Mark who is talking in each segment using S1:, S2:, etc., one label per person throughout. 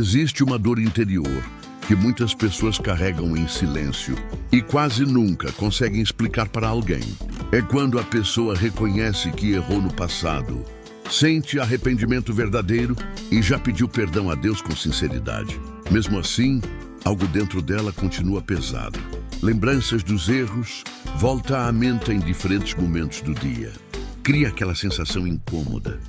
S1: Existe uma dor interior que muitas pessoas carregam em silêncio e quase nunca conseguem explicar para alguém. É quando a pessoa reconhece que errou no passado, sente arrependimento verdadeiro e já pediu perdão a Deus com sinceridade. Mesmo assim, algo dentro dela continua pesado. Lembranças dos erros voltam à mente em diferentes momentos do dia. Cria aquela sensação incômoda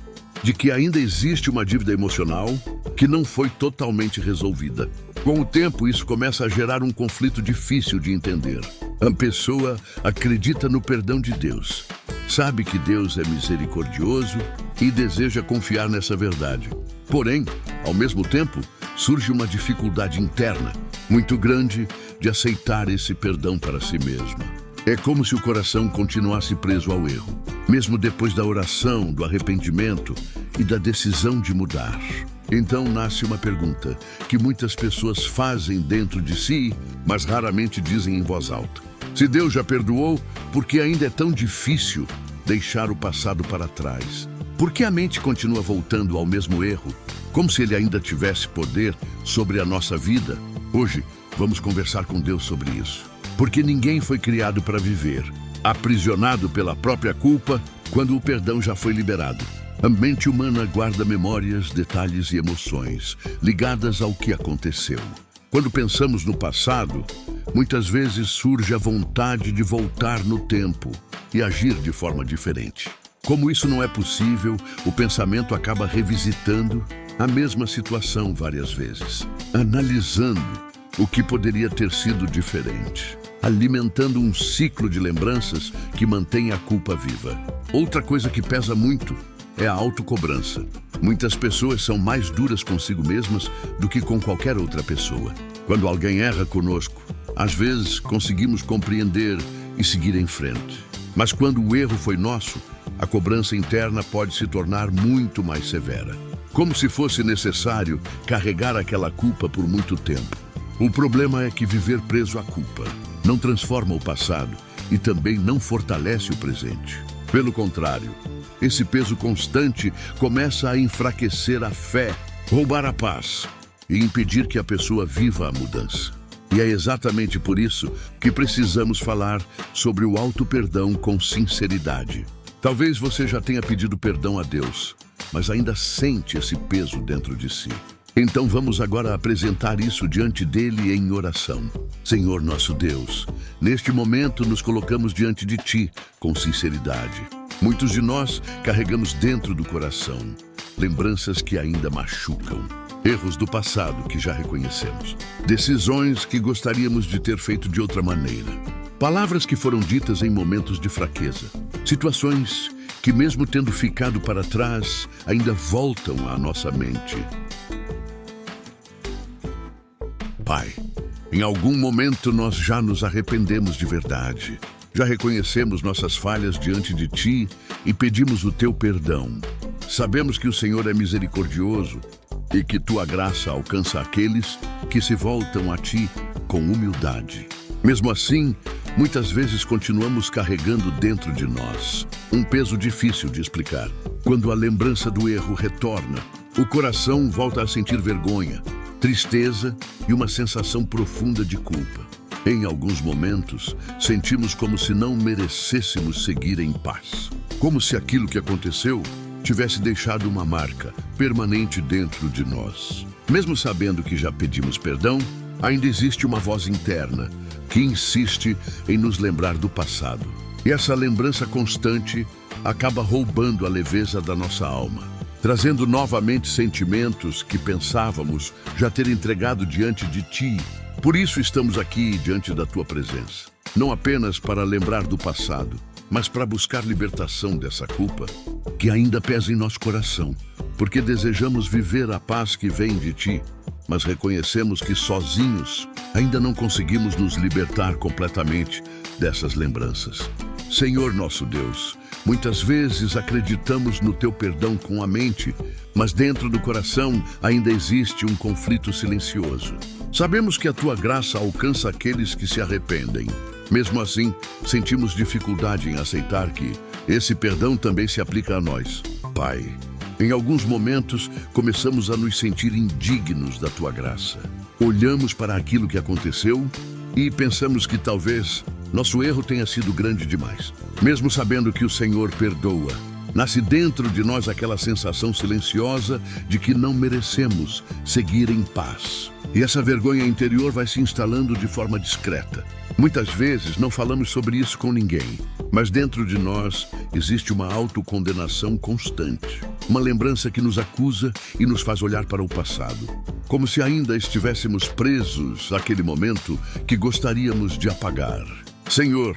S1: de que ainda existe uma dívida emocional que não foi totalmente resolvida. Com o tempo, isso começa a gerar um conflito difícil de entender. A pessoa acredita no perdão de Deus, sabe que Deus é misericordioso e deseja confiar nessa verdade. Porém, ao mesmo tempo, surge uma dificuldade interna muito grande de aceitar esse perdão para si mesma. É como se o coração continuasse preso ao erro, mesmo depois da oração, do arrependimento e da decisão de mudar. Então nasce uma pergunta que muitas pessoas fazem dentro de si, mas raramente dizem em voz alta. Se Deus já perdoou, por que ainda é tão difícil deixar o passado para trás? Por que a mente continua voltando ao mesmo erro, como se ele ainda tivesse poder sobre a nossa vida? Hoje, vamos conversar com Deus sobre isso. Porque ninguém foi criado para viver aprisionado pela própria culpa quando o perdão já foi liberado. A mente humana guarda memórias, detalhes e emoções ligadas ao que aconteceu. Quando pensamos no passado, muitas vezes surge a vontade de voltar no tempo e agir de forma diferente. Como isso não é possível, o pensamento acaba revisitando a mesma situação várias vezes, analisando o que poderia ter sido diferente, alimentando um ciclo de lembranças que mantém a culpa viva. Outra coisa que pesa muito é a autocobrança. Muitas pessoas são mais duras consigo mesmas do que com qualquer outra pessoa. Quando alguém erra conosco, às vezes conseguimos compreender e seguir em frente. Mas quando o erro foi nosso, a cobrança interna pode se tornar muito mais severa. Como se fosse necessário carregar aquela culpa por muito tempo. O problema é que viver preso à culpa não transforma o passado e também não fortalece o presente. Pelo contrário, esse peso constante começa a enfraquecer a fé, roubar a paz e impedir que a pessoa viva a mudança. E é exatamente por isso que precisamos falar sobre o auto-perdão com sinceridade. Talvez você já tenha pedido perdão a Deus, mas ainda sente esse peso dentro de si. Então vamos agora apresentar isso diante dele em oração. Senhor nosso Deus, neste momento nos colocamos diante de ti com sinceridade. Muitos de nós carregamos dentro do coração lembranças que ainda machucam, erros do passado que já reconhecemos, decisões que gostaríamos de ter feito de outra maneira, palavras que foram ditas em momentos de fraqueza, situações que mesmo tendo ficado para trás ainda voltam à nossa mente. Pai, em algum momento nós já nos arrependemos de verdade. Já reconhecemos nossas falhas diante de Ti e pedimos o Teu perdão. Sabemos que o Senhor é misericordioso e que Tua graça alcança aqueles que se voltam a Ti com humildade. Mesmo assim, muitas vezes continuamos carregando dentro de nós um peso difícil de explicar. Quando a lembrança do erro retorna, o coração volta a sentir vergonha, tristeza e uma sensação profunda de culpa. Em alguns momentos, sentimos como se não merecêssemos seguir em paz. Como se aquilo que aconteceu tivesse deixado uma marca permanente dentro de nós. Mesmo sabendo que já pedimos perdão, ainda existe uma voz interna que insiste em nos lembrar do passado. E essa lembrança constante acaba roubando a leveza da nossa alma, trazendo novamente sentimentos que pensávamos já ter entregado diante de Ti. Por isso estamos aqui diante da Tua presença, não apenas para lembrar do passado, mas para buscar libertação dessa culpa que ainda pesa em nosso coração, porque desejamos viver a paz que vem de Ti, mas reconhecemos que sozinhos ainda não conseguimos nos libertar completamente dessas lembranças. Senhor nosso Deus, muitas vezes acreditamos no Teu perdão com a mente, mas dentro do coração ainda existe um conflito silencioso. Sabemos que a Tua graça alcança aqueles que se arrependem. Mesmo assim, sentimos dificuldade em aceitar que esse perdão também se aplica a nós. Pai, Em alguns momentos, começamos a nos sentir indignos da tua graça. Olhamos para aquilo que aconteceu e pensamos que talvez nosso erro tenha sido grande demais. Mesmo sabendo que o Senhor perdoa, nasce dentro de nós aquela sensação silenciosa de que não merecemos seguir em paz. E essa vergonha interior vai se instalando de forma discreta. Muitas vezes não falamos sobre isso com ninguém, mas dentro de nós existe uma autocondenação constante. Uma lembrança que nos acusa e nos faz olhar para o passado, como se ainda estivéssemos presos àquele momento que gostaríamos de apagar. Senhor,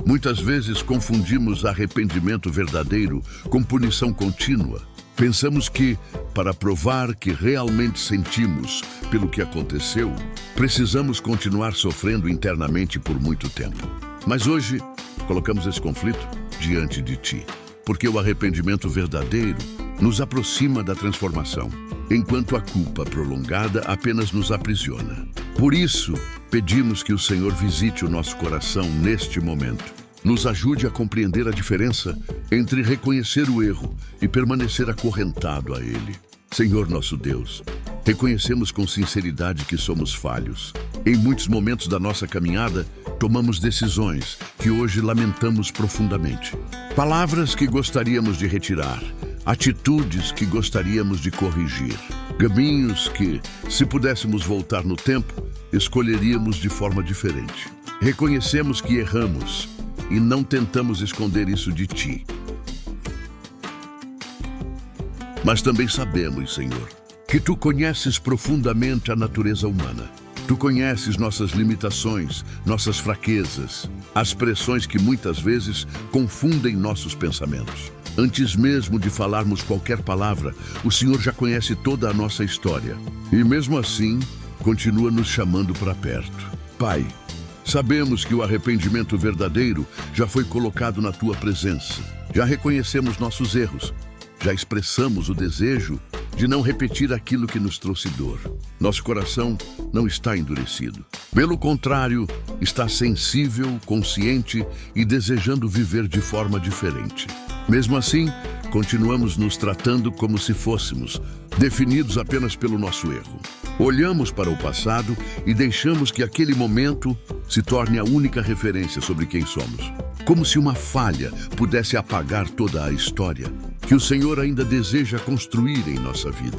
S1: muitas vezes confundimos arrependimento verdadeiro com punição contínua. Pensamos que, para provar que realmente sentimos pelo que aconteceu, precisamos continuar sofrendo internamente por muito tempo. Mas hoje, colocamos esse conflito diante de Ti, porque o arrependimento verdadeiro nos aproxima da transformação, enquanto a culpa prolongada apenas nos aprisiona. Por isso, pedimos que o Senhor visite o nosso coração neste momento. Nos ajude a compreender a diferença entre reconhecer o erro e permanecer acorrentado a ele. Senhor nosso Deus, reconhecemos com sinceridade que somos falhos. Em muitos momentos da nossa caminhada, tomamos decisões que hoje lamentamos profundamente. Palavras que gostaríamos de retirar, atitudes que gostaríamos de corrigir, caminhos que, se pudéssemos voltar no tempo, escolheríamos de forma diferente. Reconhecemos que erramos e não tentamos esconder isso de Ti. Mas também sabemos, Senhor, que Tu conheces profundamente a natureza humana. Tu conheces nossas limitações, nossas fraquezas, as pressões que muitas vezes confundem nossos pensamentos. Antes mesmo de falarmos qualquer palavra, o Senhor já conhece toda a nossa história. E mesmo assim, continua nos chamando para perto. Pai, sabemos que o arrependimento verdadeiro já foi colocado na Tua presença. Já reconhecemos nossos erros. Já expressamos o desejo de não repetir aquilo que nos trouxe dor. Nosso coração não está endurecido. Pelo contrário, está sensível, consciente e desejando viver de forma diferente. Mesmo assim, continuamos nos tratando como se fôssemos definidos apenas pelo nosso erro. Olhamos para o passado e deixamos que aquele momento se torne a única referência sobre quem somos. Como se uma falha pudesse apagar toda a história que o Senhor ainda deseja construir em nossa vida.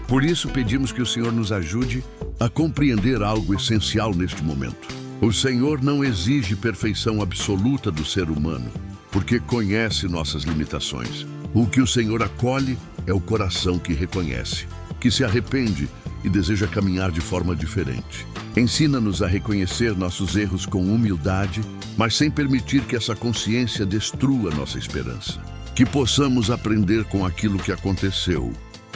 S1: Por isso pedimos que o Senhor nos ajude a compreender algo essencial neste momento. O Senhor não exige perfeição absoluta do ser humano, porque conhece nossas limitações. O que o Senhor acolhe é o coração que reconhece, que se arrepende e deseja caminhar de forma diferente. Ensina-nos a reconhecer nossos erros com humildade, mas sem permitir que essa consciência destrua nossa esperança. Que possamos aprender com aquilo que aconteceu,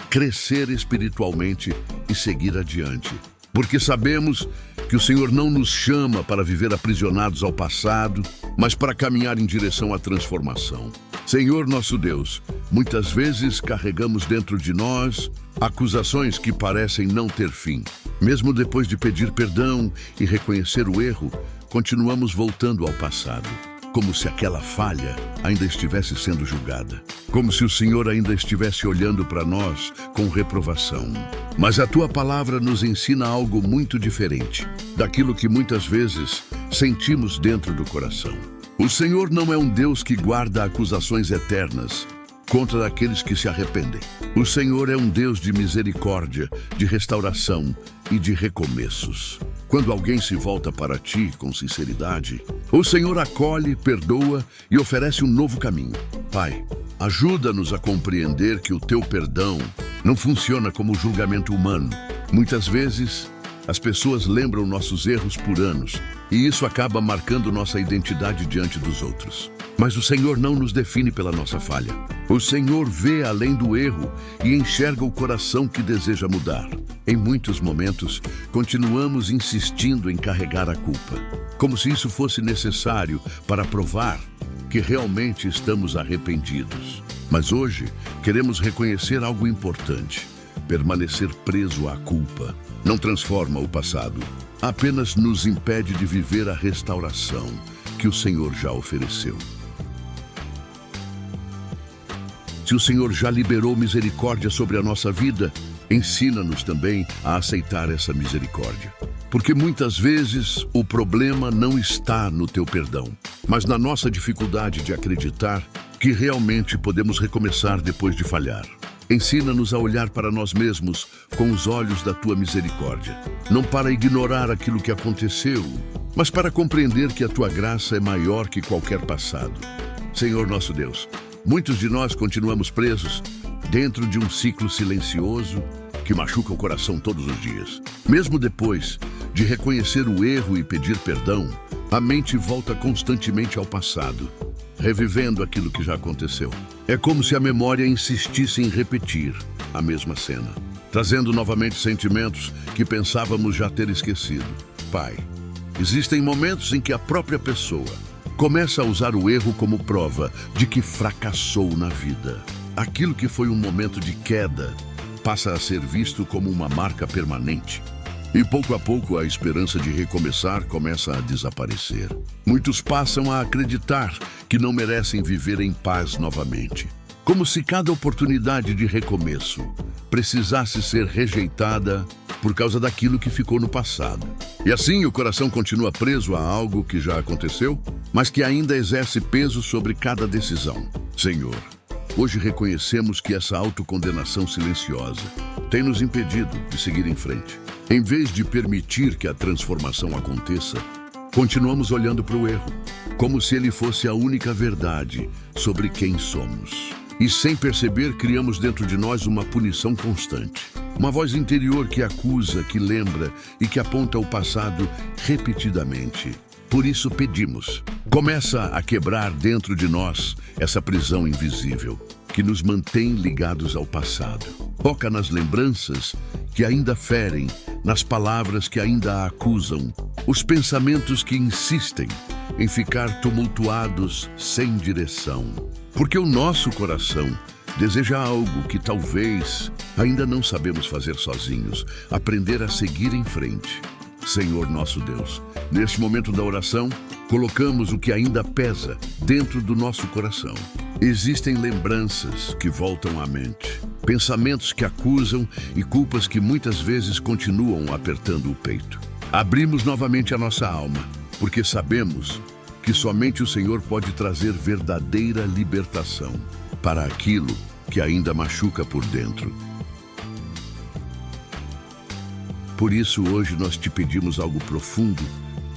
S1: crescer espiritualmente e seguir adiante. Porque sabemos que o Senhor não nos chama para viver aprisionados ao passado, mas para caminhar em direção à transformação. Senhor nosso Deus, muitas vezes carregamos dentro de nós acusações que parecem não ter fim. Mesmo depois de pedir perdão e reconhecer o erro, continuamos voltando ao passado, como se aquela falha ainda estivesse sendo julgada, como se o Senhor ainda estivesse olhando para nós com reprovação. Mas a Tua palavra nos ensina algo muito diferente daquilo que muitas vezes sentimos dentro do coração. O Senhor não é um Deus que guarda acusações eternas contra aqueles que se arrependem. O Senhor é um Deus de misericórdia, de restauração e de recomeços. Quando alguém se volta para Ti com sinceridade, o Senhor acolhe, perdoa e oferece um novo caminho. Pai, ajuda-nos a compreender que o Teu perdão não funciona como julgamento humano. Muitas vezes, as pessoas lembram nossos erros por anos, e isso acaba marcando nossa identidade diante dos outros. Mas o Senhor não nos define pela nossa falha. O Senhor vê além do erro e enxerga o coração que deseja mudar. Em muitos momentos, continuamos insistindo em carregar a culpa, como se isso fosse necessário para provar que realmente estamos arrependidos. Mas hoje, queremos reconhecer algo importante. Permanecer preso à culpa não transforma o passado, apenas nos impede de viver a restauração que o Senhor já ofereceu. Se o Senhor já liberou misericórdia sobre a nossa vida, ensina-nos também a aceitar essa misericórdia. Porque muitas vezes o problema não está no teu perdão, mas na nossa dificuldade de acreditar que realmente podemos recomeçar depois de falhar. Ensina-nos a olhar para nós mesmos com os olhos da tua misericórdia, não para ignorar aquilo que aconteceu, mas para compreender que a tua graça é maior que qualquer passado. Senhor nosso Deus, muitos de nós continuamos presos dentro de um ciclo silencioso que machuca o coração todos os dias. Mesmo depois de reconhecer o erro e pedir perdão, a mente volta constantemente ao passado, revivendo aquilo que já aconteceu. É como se a memória insistisse em repetir a mesma cena, trazendo novamente sentimentos que pensávamos já ter esquecido. Pai, existem momentos em que a própria pessoa começa a usar o erro como prova de que fracassou na vida. Aquilo que foi um momento de queda passa a ser visto como uma marca permanente. E pouco a pouco a esperança de recomeçar começa a desaparecer. Muitos passam a acreditar que não merecem viver em paz novamente. Como se cada oportunidade de recomeço precisasse ser rejeitada por causa daquilo que ficou no passado. E assim o coração continua preso a algo que já aconteceu, mas que ainda exerce peso sobre cada decisão. Senhor, hoje reconhecemos que essa autocondenação silenciosa tem nos impedido de seguir em frente. Em vez de permitir que a transformação aconteça, continuamos olhando para o erro, como se ele fosse a única verdade sobre quem somos. E sem perceber, criamos dentro de nós uma punição constante. Uma voz interior que acusa, que lembra e que aponta o passado repetidamente. Por isso pedimos, começa a quebrar dentro de nós essa prisão invisível que nos mantém ligados ao passado. Toca nas lembranças que ainda ferem, nas palavras que ainda a acusam, os pensamentos que insistem em ficar tumultuados sem direção. Porque o nosso coração deseja algo que talvez ainda não sabemos fazer sozinhos, aprender a seguir em frente. Senhor nosso Deus, neste momento da oração, colocamos o que ainda pesa dentro do nosso coração. Existem lembranças que voltam à mente, pensamentos que acusam e culpas que muitas vezes continuam apertando o peito. Abrimos novamente a nossa alma, porque sabemos que somente o Senhor pode trazer verdadeira libertação para aquilo que ainda machuca por dentro. Por isso, hoje nós te pedimos algo profundo.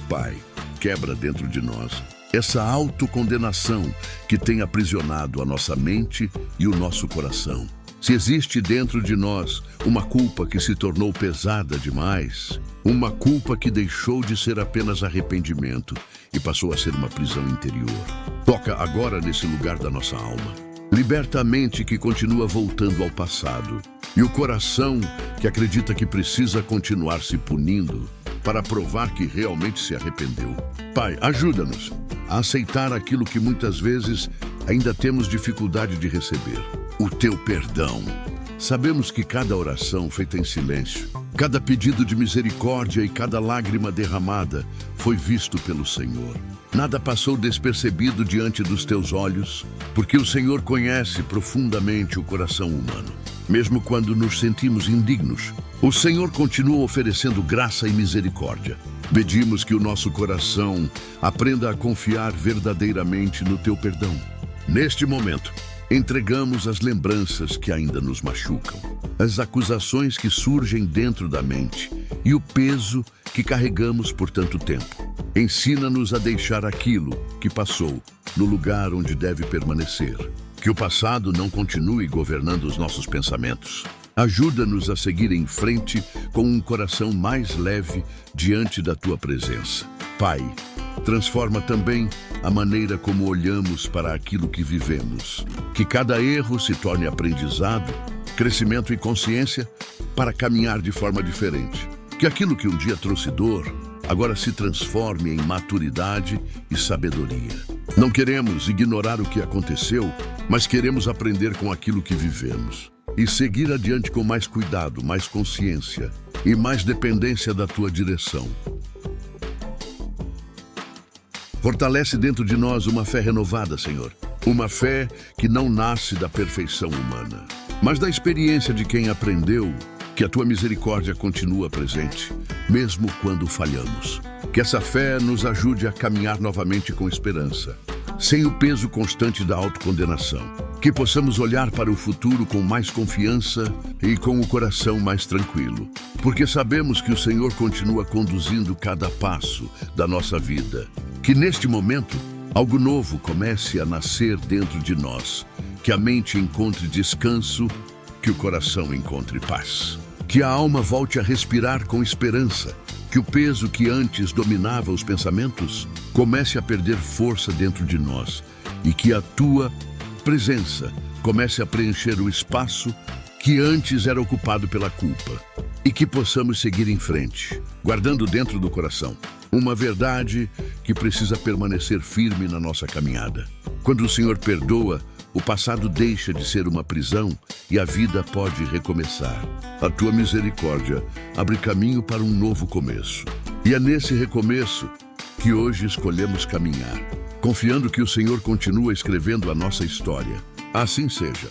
S1: Pai, quebra dentro de nós essa autocondenação que tem aprisionado a nossa mente e o nosso coração. Se existe dentro de nós uma culpa que se tornou pesada demais, uma culpa que deixou de ser apenas arrependimento e passou a ser uma prisão interior, toca agora nesse lugar da nossa alma. Liberta a mente que continua voltando ao passado e o coração que acredita que precisa continuar se punindo para provar que realmente se arrependeu. Pai, ajuda-nos a aceitar aquilo que muitas vezes ainda temos dificuldade de receber. O teu perdão. Sabemos que cada oração feita em silêncio, cada pedido de misericórdia e cada lágrima derramada foi visto pelo Senhor. Nada passou despercebido diante dos teus olhos, porque o Senhor conhece profundamente o coração humano. Mesmo quando nos sentimos indignos, o Senhor continua oferecendo graça e misericórdia. Pedimos que o nosso coração aprenda a confiar verdadeiramente no teu perdão. Neste momento, entregamos as lembranças que ainda nos machucam, as acusações que surgem dentro da mente e o peso que carregamos por tanto tempo. Ensina-nos a deixar aquilo que passou no lugar onde deve permanecer. Que o passado não continue governando os nossos pensamentos. Ajuda-nos a seguir em frente com um coração mais leve diante da tua presença. Pai, transforma também a maneira como olhamos para aquilo que vivemos. Que cada erro se torne aprendizado, crescimento e consciência para caminhar de forma diferente. Que aquilo que um dia trouxe dor, agora se transforme em maturidade e sabedoria. Não queremos ignorar o que aconteceu, mas queremos aprender com aquilo que vivemos e seguir adiante com mais cuidado, mais consciência e mais dependência da tua direção. Fortalece dentro de nós uma fé renovada, Senhor, Uma fé que não nasce da perfeição humana, mas da experiência de quem aprendeu que a tua misericórdia continua presente, mesmo quando falhamos. Que essa fé nos ajude a caminhar novamente com esperança, sem o peso constante da autocondenação. Que possamos olhar para o futuro com mais confiança e com o coração mais tranquilo, porque sabemos que o Senhor continua conduzindo cada passo da nossa vida. Que neste momento, algo novo comece a nascer dentro de nós, que a mente encontre descanso, que o coração encontre paz. Que a alma volte a respirar com esperança, que o peso que antes dominava os pensamentos comece a perder força dentro de nós e que a tua presença comece a preencher o espaço que antes era ocupado pela culpa e que possamos seguir em frente, guardando dentro do coração uma verdade que precisa permanecer firme na nossa caminhada. Quando o Senhor perdoa, o passado deixa de ser uma prisão e a vida pode recomeçar. A tua misericórdia abre caminho para um novo começo. E é nesse recomeço que hoje escolhemos caminhar, confiando que o Senhor continua escrevendo a nossa história. Assim seja.